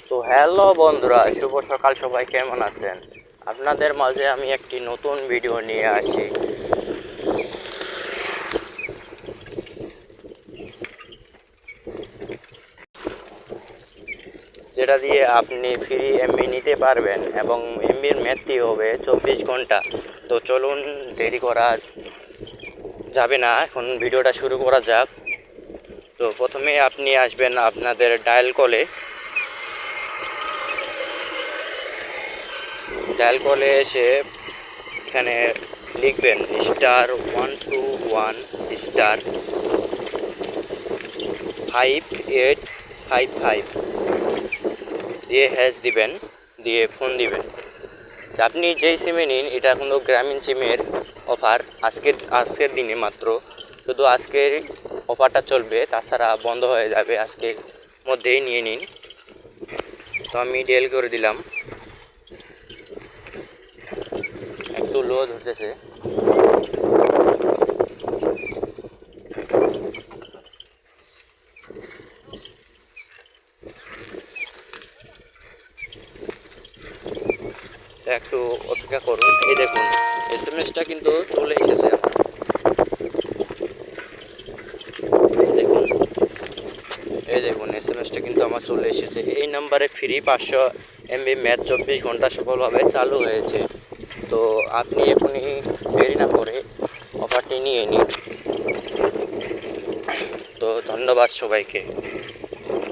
তো হ্যালো বন্ধুরা, শুভ সকাল। সবাই কেমন আছেন? আপনাদের মাঝে আমি একটি নতুন ভিডিও নিয়ে আসি। যেটা দিয়ে আপনি ফ্রি এমবি নিতে পারবেন এবং এমবির মেয়াদটি হবে 24 ঘন্টা। তো চলুন, দেরি করা যাবে না, এখন ভিডিওটা শুরু করা যাক। তো প্রথমে আপনি আসবেন আপনাদের ডায়াল কলে এসে এখানে লিখবেন *121*5855 দিয়ে হ্যাশ দিবেন, দিয়ে ফোন দিবেন। আপনি যেই সিমে নিন, এটা কোনো গ্রামীণ সিমের অফার, আজকের দিনে মাত্র, শুধু আজকের অফারটা চলবে, তাছাড়া বন্ধ হয়ে যাবে। আজকের মধ্যেই নিয়ে নিন। তো আমি ডিএল করে দিলাম। একটু লো ধরতেছে। একটু অপেক্ষা করুন। এই দেখুন, এসএমএসটা কিন্তু চলে এসেছে আমার। দেখুন, এই দেখুন, এসএমএসটা কিন্তু আমার চলে এসেছে। এই নাম্বারে ফ্রি 500 এমবি ম্যাচ 24 ঘন্টা সফলভাবে চালু হয়েছে। তো আপনি এখনই দেরি না করে অফারটি নিয়ে নিন। তো ধন্যবাদ সবাইকে।